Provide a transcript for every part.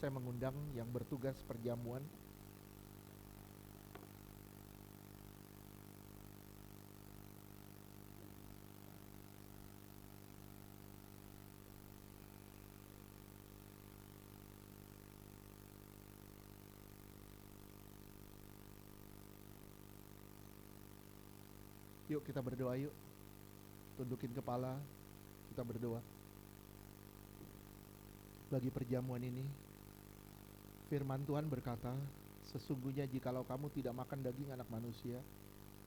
Saya mengundang yang bertugas perjamuan. Yuk kita berdoa yuk. Tundukin kepala, kita berdoa. Bagi perjamuan ini, firman Tuhan berkata, sesungguhnya jikalau kamu tidak makan daging anak manusia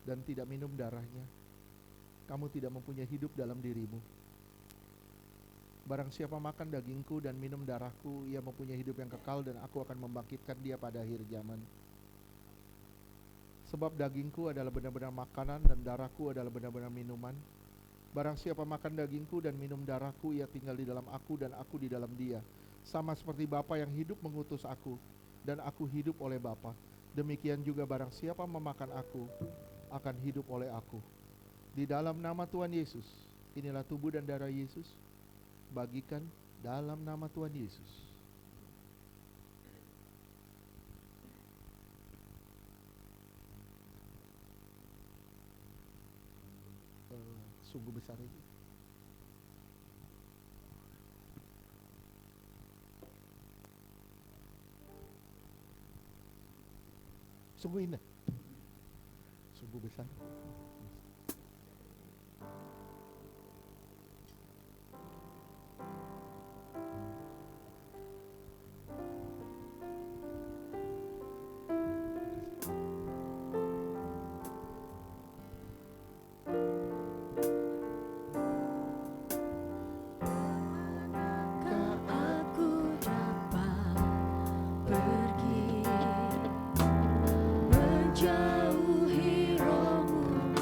dan tidak minum darahnya, kamu tidak mempunyai hidup dalam dirimu. Barang siapa makan dagingku dan minum darahku, ia mempunyai hidup yang kekal dan aku akan membangkitkan dia pada akhir zaman. Sebab dagingku adalah benar-benar makanan dan darahku adalah benar-benar minuman. Barang siapa makan dagingku dan minum darahku, ia tinggal di dalam aku dan aku di dalam dia. Sama seperti Bapa yang hidup mengutus aku, dan aku hidup oleh Bapa. Demikian juga barang siapa memakan aku, akan hidup oleh aku. Di dalam nama Tuhan Yesus, inilah tubuh dan darah Yesus, bagikan dalam nama Tuhan Yesus. Sungguh besar itu. Sungguh indah. Sungguh besar. Menjauhi rohmu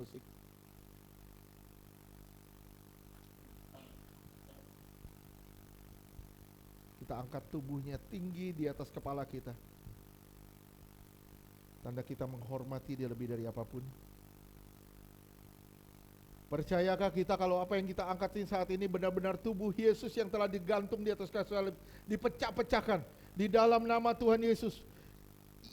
musik. Kita angkat tubuhnya tinggi di atas kepala kita. Tanda kita menghormati dia lebih dari apapun. Percayakah kita kalau apa yang kita angkatin saat ini benar-benar tubuh Yesus yang telah digantung di atas kayu salib, dipecah-pecahkan di dalam nama Tuhan Yesus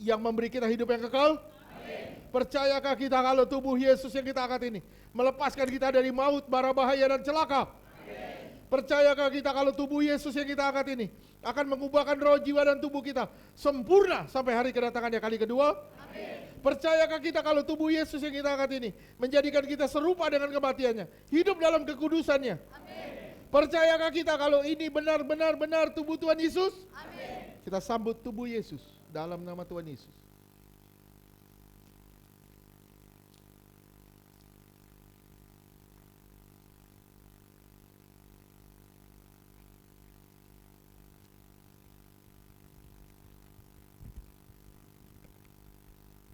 yang memberi kita hidup yang kekal? Amin. Percayakah kita kalau tubuh Yesus yang kita angkat ini melepaskan kita dari maut, bara bahaya dan celaka? Percayakah kita kalau tubuh Yesus yang kita angkat ini akan mengubahkan roh, jiwa, dan tubuh kita sempurna sampai hari kedatangannya kali kedua? Amin. Percayakah kita kalau tubuh Yesus yang kita angkat ini menjadikan kita serupa dengan kematiannya, hidup dalam kekudusannya? Amin. Percayakah kita kalau ini benar-benar tubuh Tuhan Yesus? Amin. Kita sambut tubuh Yesus dalam nama Tuhan Yesus.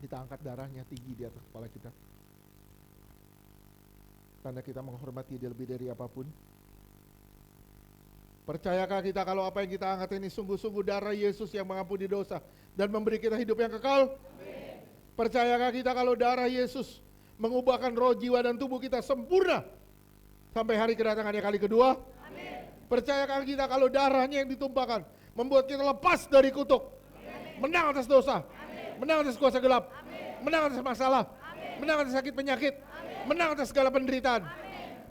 Kita angkat darahnya tinggi di atas kepala kita. Tanda kita menghormati dia lebih dari apapun. Percayakah kita kalau apa yang kita angkat ini sungguh-sungguh darah Yesus yang mengampuni dosa dan memberi kita hidup yang kekal? Amin. Percayakah kita kalau darah Yesus mengubahkan roh, jiwa, dan tubuh kita sempurna sampai hari kedatangannya kali kedua? Amin. Percayakah kita kalau darahnya yang ditumpahkan membuat kita lepas dari kutuk, menang atas dosa, menang atas kuasa gelap, menang atas masalah, menang atas sakit penyakit, menang atas segala penderitaan?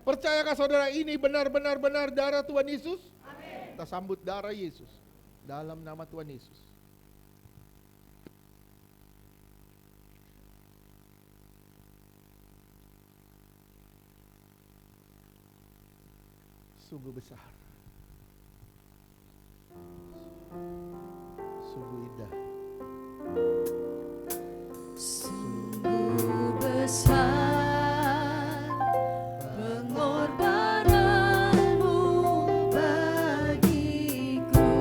Percayakah saudara ini benar-benar darah Tuhan Yesus? Kita sambut darah Yesus dalam nama Tuhan Yesus. Sungguh besar, sungguh indah, sungguh besar pengorbananmu bagiku,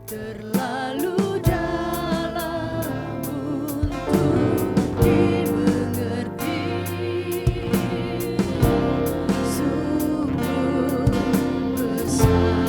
terlalu dalam untuk dimengerti. Sungguh besar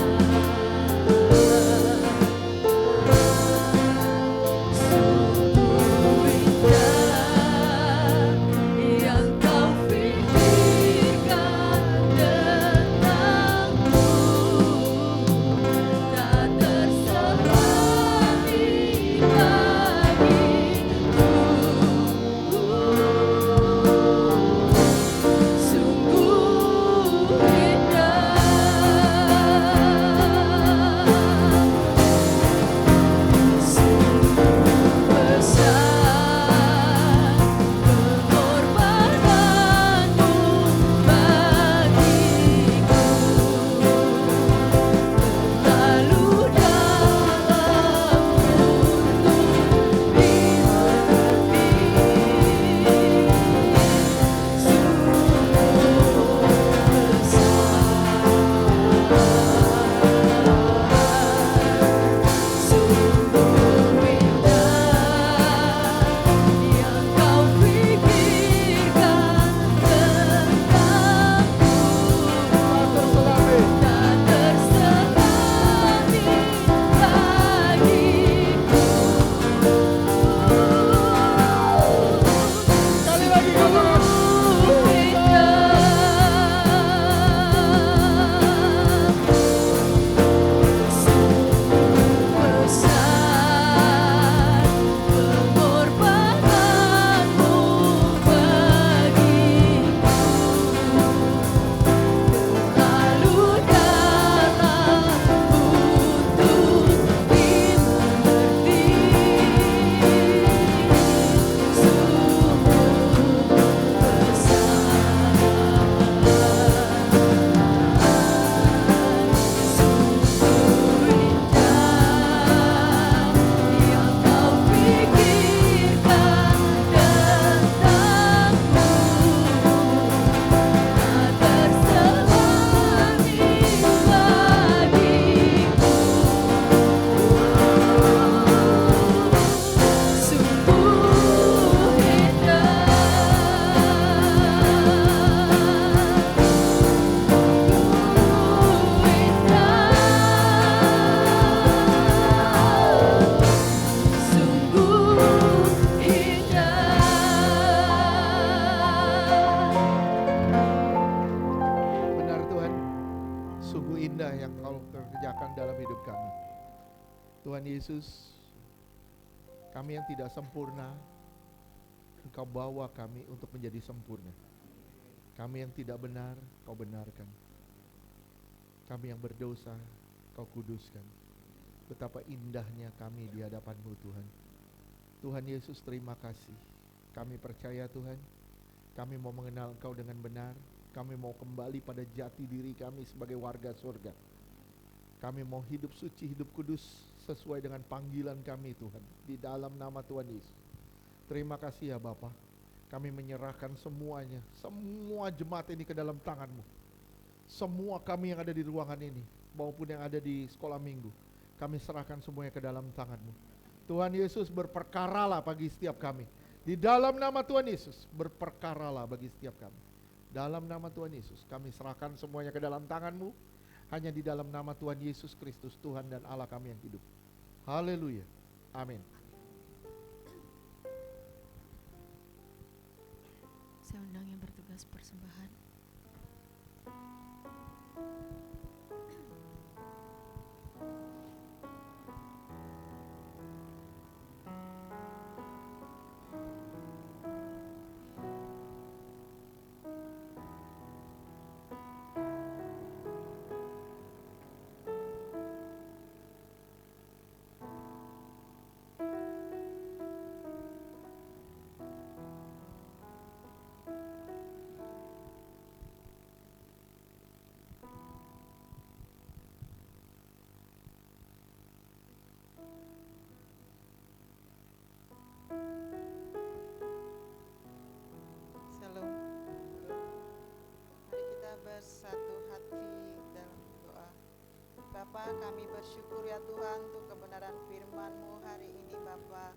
kerjakan dalam hidup kami. Tuhan Yesus, kami yang tidak sempurna, Engkau bawa kami untuk menjadi sempurna. Kami yang tidak benar, Kau benarkan. Kami yang berdosa, Kau kuduskan. Betapa indahnya kami di hadapan-Mu Tuhan. Tuhan Yesus, terima kasih. Kami percaya Tuhan, kami mau mengenal Engkau dengan benar. Kami mau kembali pada jati diri kami sebagai warga surga. Kami mau hidup suci, hidup kudus sesuai dengan panggilan kami Tuhan, di dalam nama Tuhan Yesus. Terima kasih ya Bapa. Kami menyerahkan semuanya, semua jemaat ini ke dalam tangan-Mu. Semua kami yang ada di ruangan ini, maupun yang ada di sekolah minggu, kami serahkan semuanya ke dalam tangan-Mu. Tuhan Yesus, berperkaralah bagi setiap kami. Di dalam nama Tuhan Yesus, berperkaralah bagi setiap kami. Dalam nama Tuhan Yesus, kami serahkan semuanya ke dalam tangan-Mu. Hanya di dalam nama Tuhan Yesus Kristus, Tuhan dan Allah kami yang hidup. Haleluya. Amin. Saya undang yang bertugas persembahan. Shalom. Mari kita bersatu hati dalam doa. Bapa, kami bersyukur ya Tuhan untuk kebenaran firman-Mu hari ini Bapa.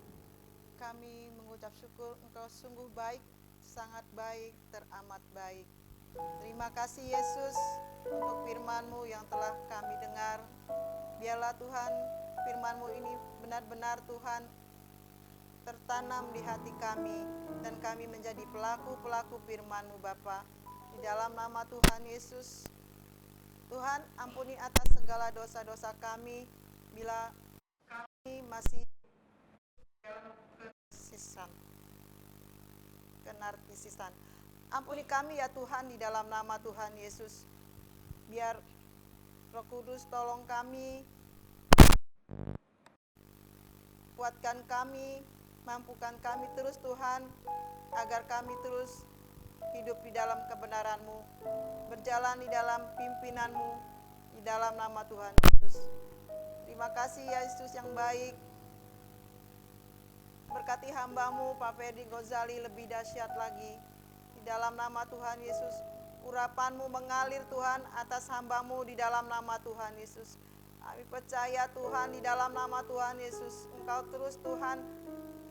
Kami mengucap syukur Engkau sungguh baik, sangat baik, teramat baik. Terima kasih Yesus untuk firman-Mu yang telah kami dengar. Biarlah Tuhan firman-Mu ini benar-benar Tuhan tertanam di hati kami, dan kami menjadi pelaku-pelaku firman-Mu Bapa. Di dalam nama Tuhan Yesus, Tuhan ampuni atas segala dosa-dosa kami bila kami masih dalam kenarkisisan. Ampuni kami ya Tuhan di dalam nama Tuhan Yesus. Biar Roh Kudus tolong kami, kuatkan kami, mampukan kami terus Tuhan, agar kami terus hidup di dalam kebenaran-Mu, berjalan di dalam pimpinan-Mu, di dalam nama Tuhan Yesus. Terima kasih ya Yesus yang baik. Berkati hamba-Mu Pak Ferdi Gozali lebih dahsyat lagi. Di dalam nama Tuhan Yesus, urapan-Mu mengalir Tuhan atas hamba-Mu di dalam nama Tuhan Yesus. Kami percaya Tuhan di dalam nama Tuhan Yesus, Engkau terus Tuhan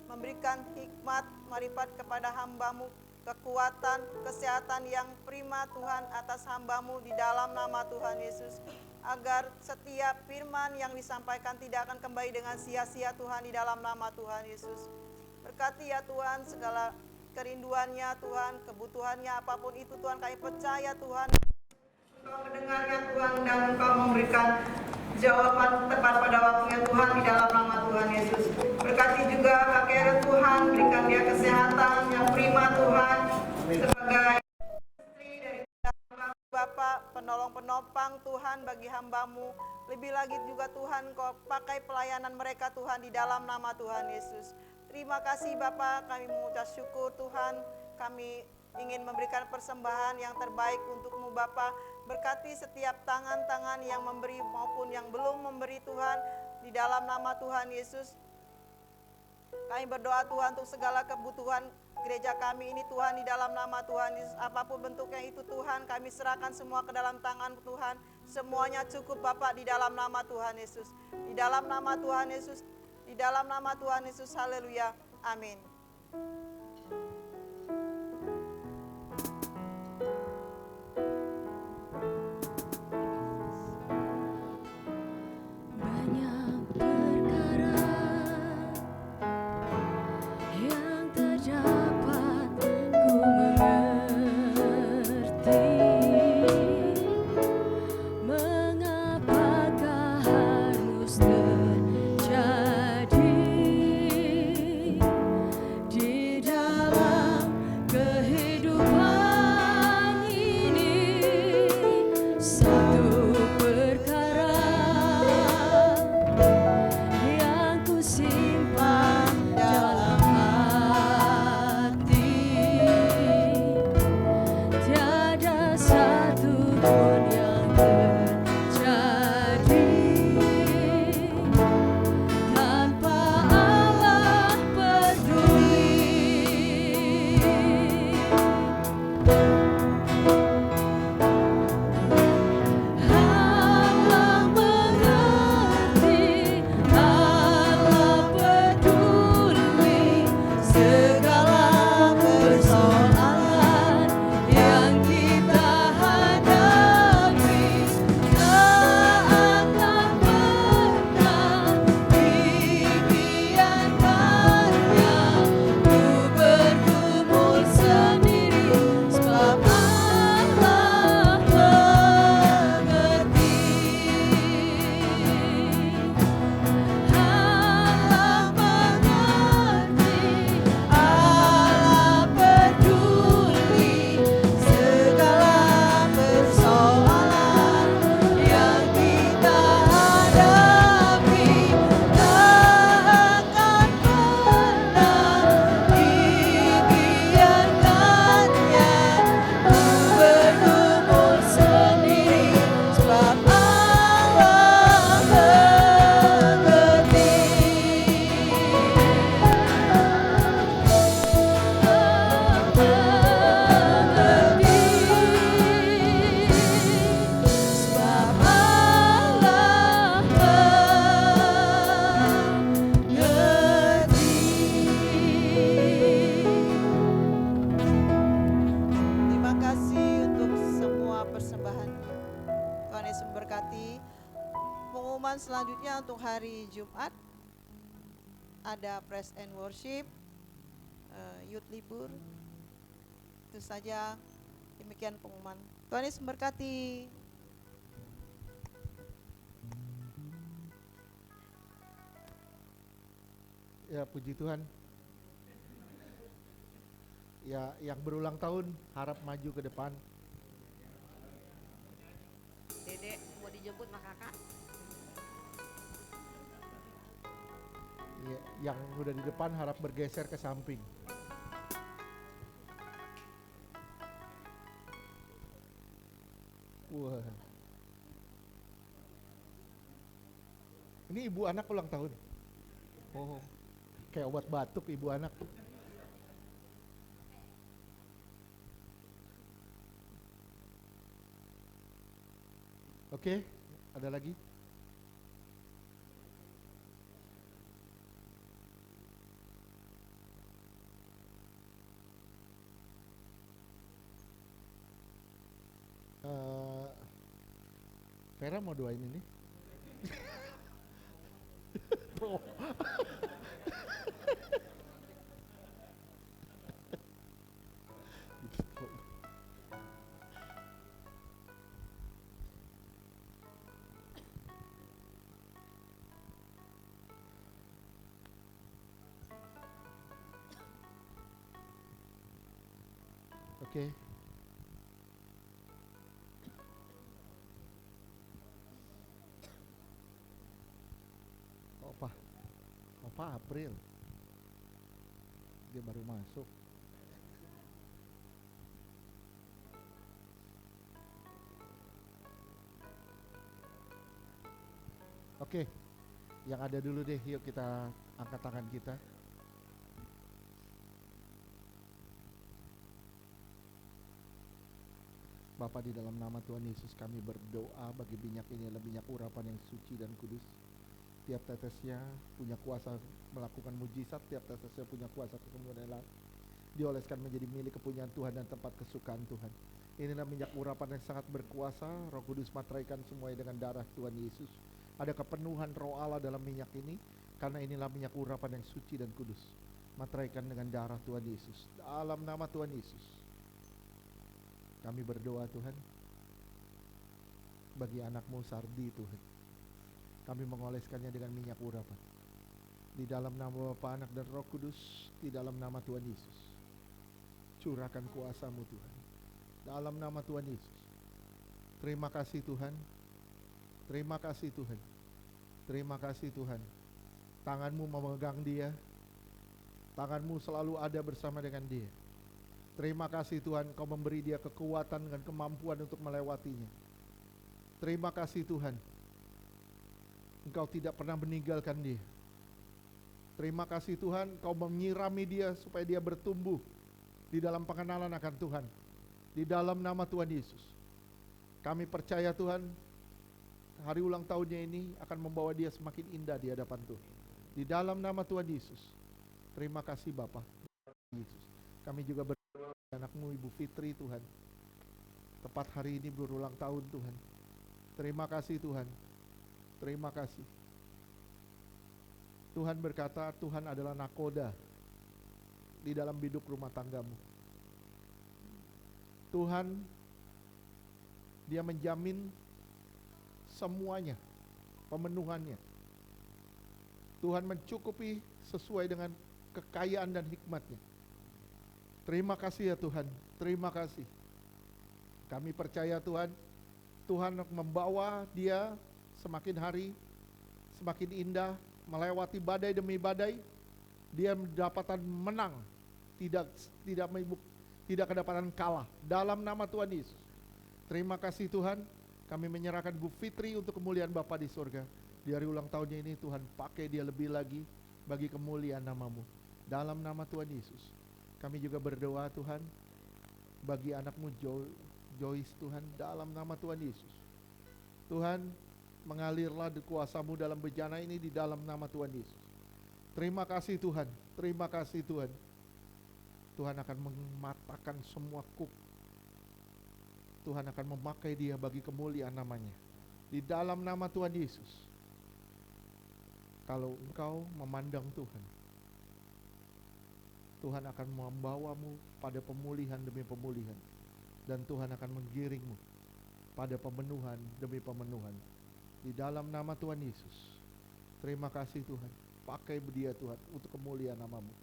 memberikan hikmat, marifat kepada hamba-Mu, kekuatan, kesehatan yang prima Tuhan atas hamba-Mu di dalam nama Tuhan Yesus. Agar setiap firman yang disampaikan tidak akan kembali dengan sia-sia Tuhan di dalam nama Tuhan Yesus. Berkati ya Tuhan segala kerinduannya Tuhan, kebutuhannya apapun itu Tuhan, kami percaya Tuhan Engkau mendengarnya Tuhan, dan Engkau memberikan jawaban tepat pada waktunya Tuhan di dalam nama Tuhan Yesus. Berkati juga Kak Karen Tuhan, berikan dia kesehatan yang prima Tuhan, sebagai istri dari Bapak, penolong-penopang Tuhan bagi hamba-Mu. Lebih lagi juga Tuhan, Kau pakai pelayanan mereka Tuhan di dalam nama Tuhan Yesus. Terima kasih Bapak, kami mengucap syukur Tuhan, kami ingin memberikan persembahan yang terbaik untuk-Mu Bapak. Berkati setiap tangan-tangan yang memberi maupun yang belum memberi Tuhan, di dalam nama Tuhan Yesus. Kami berdoa Tuhan untuk segala kebutuhan gereja kami ini Tuhan, di dalam nama Tuhan Yesus. Apapun bentuknya itu Tuhan, kami serahkan semua ke dalam tangan Tuhan. Semuanya cukup Bapak di dalam nama Tuhan Yesus. Di dalam nama Tuhan Yesus. Di dalam nama Tuhan Yesus, haleluya, amin. Banyak perkara yang terdapat ku mengerti, mengapakah Allah mengerti, Allah peduli segala persoalan yang kita hadapi. Tak akan pernah dibiarkannya ku bergumul sendiri, sebab Allah mengerti. Allah mengerti, Allah peduli segala persoalan yang kita hadapi. Tak akan pernah dibiarkannya ku bergumul sendiri, sebab Allah mengerti. Sebab Allah mengerti. Terima kasih untuk semua persembahan. Tuhan Yesus memberkati. Pengumuman selanjutnya untuk hari Jumat ada praise and worship, youth libur. Itu saja, demikian pengumuman. Tuhan Yesus memberkati. Ya, puji Tuhan. Ya, yang berulang tahun harap maju ke depan. Dedek mau dijemput sama kakak. Ya, yang udah di depan harap bergeser ke samping. Wah. Ini ibu anak ulang tahun. Oh, kayak obat batuk ibu anak. Oke, ada lagi? Vera mau doain ini? Oh. Oke. Opa April. Dia baru masuk. Oke. Yang ada dulu deh, yuk kita angkat tangan kita. Bapa, di dalam nama Tuhan Yesus kami berdoa bagi minyak ini adalah minyak urapan yang suci dan kudus. Tiap tetesnya punya kuasa melakukan mujizat, tiap tetesnya punya kuasa kesembuhan yang lain. Dioleskan menjadi milik kepunyaan Tuhan dan tempat kesukaan Tuhan. Inilah minyak urapan yang sangat berkuasa. Roh Kudus materaikan semuanya dengan darah Tuhan Yesus. Ada kepenuhan Roh Allah dalam minyak ini, karena inilah minyak urapan yang suci dan kudus. Materaikan dengan darah Tuhan Yesus. Dalam nama Tuhan Yesus kami berdoa Tuhan, bagi anakmu Sardi Tuhan, kami mengoleskannya dengan minyak urapan. Di dalam nama Bapa, Anak dan Roh Kudus, di dalam nama Tuhan Yesus, curahkan kuasa-Mu Tuhan, dalam nama Tuhan Yesus. Terima kasih Tuhan, terima kasih Tuhan, terima kasih Tuhan. Tangan-Mu memegang dia, tangan-Mu selalu ada bersama dengan dia. Terima kasih Tuhan, Kau memberi dia kekuatan dan kemampuan untuk melewatinya. Terima kasih Tuhan, Engkau tidak pernah meninggalkan dia. Terima kasih Tuhan, Kau menyirami dia supaya dia bertumbuh di dalam pengenalan akan Tuhan. Di dalam nama Tuhan Yesus, kami percaya Tuhan, hari ulang tahunnya ini akan membawa dia semakin indah di hadapan Tuhan. Di dalam nama Tuhan Yesus, terima kasih Bapa. Yesus, kami juga berdoa anakmu Ibu Fitri Tuhan, tepat hari ini berulang tahun Tuhan. Terima kasih Tuhan, terima kasih. Tuhan berkata Tuhan adalah nakoda di dalam biduk rumah tanggamu. Tuhan, dia menjamin semuanya, pemenuhannya. Tuhan mencukupi sesuai dengan kekayaan dan hikmat-Nya. Terima kasih ya Tuhan, terima kasih. Kami percaya Tuhan, Tuhan membawa dia semakin hari, semakin indah, melewati badai demi badai. Dia mendapatkan menang, tidak kedapatan kalah dalam nama Tuhan Yesus. Terima kasih Tuhan, kami menyerahkan Bu Fitri untuk kemuliaan Bapa di surga. Di hari ulang tahunnya ini Tuhan pakai dia lebih lagi bagi kemuliaan nama-Mu. Dalam nama Tuhan Yesus, kami juga berdoa Tuhan bagi anak-Mu Joyce Tuhan, dalam nama Tuhan Yesus. Tuhan, mengalirlah kuasa-Mu dalam bejana ini di dalam nama Tuhan Yesus. Terima kasih Tuhan, terima kasih Tuhan. Tuhan akan mematahkan semua kuk. Tuhan akan memakai dia bagi kemuliaan namanya. Di dalam nama Tuhan Yesus. Kalau engkau memandang Tuhan, Tuhan akan membawamu pada pemulihan demi pemulihan. Dan Tuhan akan menggiringmu pada pemenuhan demi pemenuhan. Di dalam nama Tuhan Yesus. Terima kasih Tuhan. Pakai dia Tuhan untuk kemuliaan nama-Mu.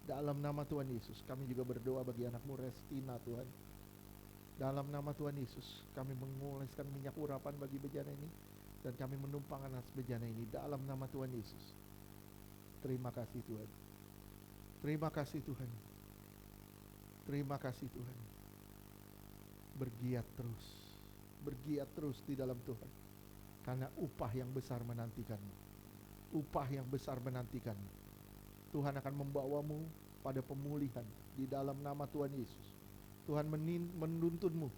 Dalam nama Tuhan Yesus, kami juga berdoa bagi anak-Mu Restina Tuhan. Dalam nama Tuhan Yesus, kami mengoleskan minyak urapan bagi bejana ini. Dan kami menumpangkan atas bejana ini dalam nama Tuhan Yesus. Terima kasih Tuhan. Terima kasih Tuhan. Terima kasih Tuhan. Bergiat terus. Bergiat terus di dalam Tuhan. Karena upah yang besar menantikanmu. Upah yang besar menantikanmu. Tuhan akan membawamu pada pemulihan di dalam nama Tuhan Yesus. Tuhan menuntunmu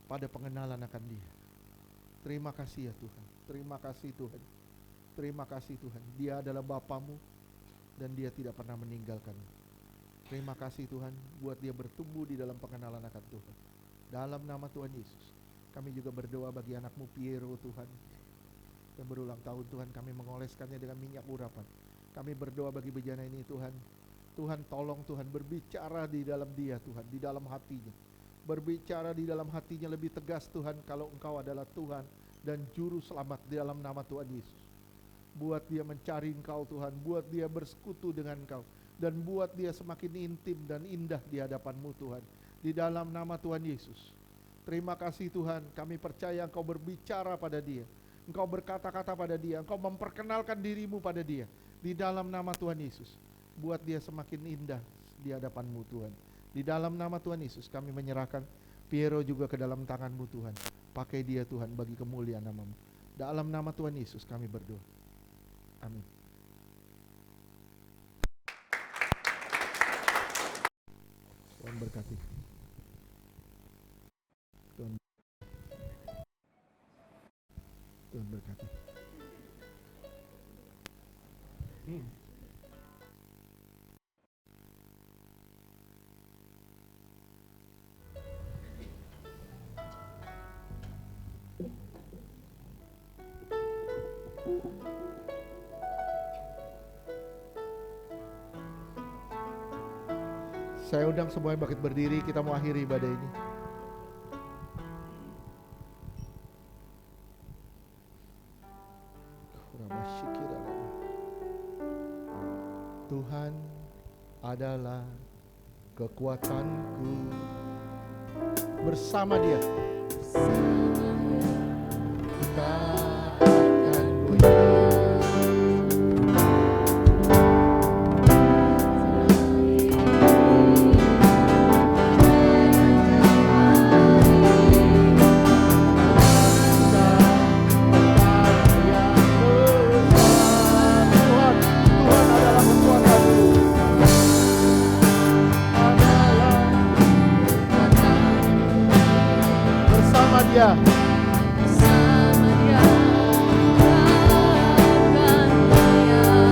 pada pengenalan akan Dia. Terima kasih ya Tuhan. Terima kasih Tuhan. Terima kasih Tuhan. Dia adalah Bapamu dan Dia tidak pernah meninggalkanmu. Terima kasih Tuhan buat dia bertumbuh di dalam pengenalan akan Tuhan. Dalam nama Tuhan Yesus. Kami juga berdoa bagi anakmu Piero Tuhan. Yang berulang tahun Tuhan, kami mengoleskannya dengan minyak urapan. Kami berdoa bagi bejana ini Tuhan. Tuhan tolong Tuhan berbicara di dalam dia Tuhan, di dalam hatinya. Berbicara di dalam hatinya lebih tegas Tuhan, kalau Engkau adalah Tuhan dan Juru Selamat di dalam nama Tuhan Yesus. Buat dia mencari Engkau Tuhan, buat dia bersekutu dengan Engkau. Dan buat dia semakin intim dan indah di hadapan-Mu Tuhan. Di dalam nama Tuhan Yesus. Terima kasih Tuhan, kami percaya Engkau berbicara pada dia. Engkau berkata-kata pada dia, Engkau memperkenalkan diri-Mu pada dia. Di dalam nama Tuhan Yesus, buat dia semakin indah di hadapan-Mu Tuhan. Di dalam nama Tuhan Yesus, kami menyerahkan Piero juga ke dalam tangan-Mu Tuhan. Pakai dia Tuhan bagi kemuliaan nama-Mu. Dalam nama Tuhan Yesus kami berdoa. Amin. Tuhan berkati. Tuhan berkati. Saya undang semuanya bangkit berdiri, kita mau akhiri ibadah ini. Tuhan adalah kekuatanku, bersama Dia kita akan bernyanyi. Ya, bersama Dia akan mulia.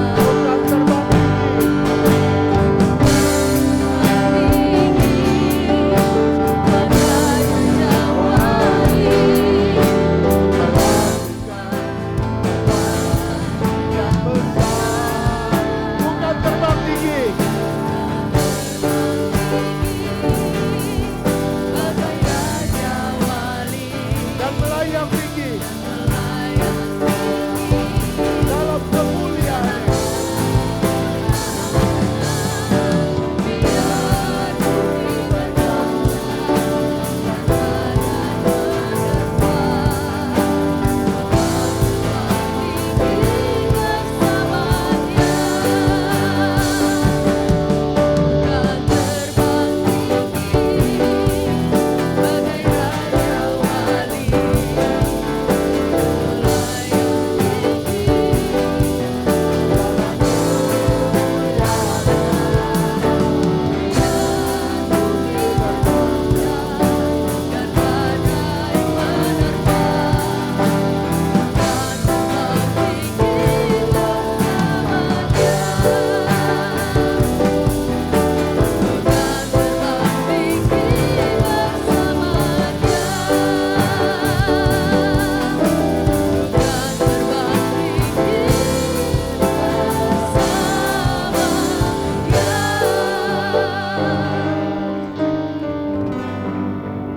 bukan terbang tinggi. Yang besar, bukan terbang tinggi. Dan melayang tinggi dalam kemuliaan.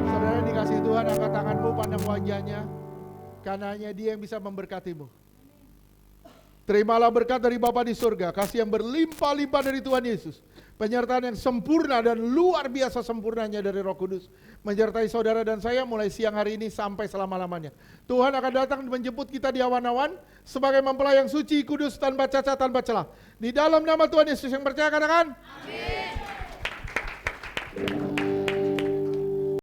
Saudara yang dikasihi Tuhan, angkat tanganmu, pandang wajahnya, karena hanya Dia yang bisa memberkatimu. Terimalah berkat dari Bapa di surga, kasih yang berlimpah-limpah dari Tuhan Yesus, penyertaan yang sempurna dan luar biasa sempurnanya dari Roh Kudus, menyertai saudara dan saya mulai siang hari ini sampai selama-lamanya. Tuhan akan datang menjemput kita di awan-awan sebagai mempelai yang suci, kudus, tanpa cacat, tanpa celah. Di dalam nama Tuhan Yesus yang percaya katakan, amin.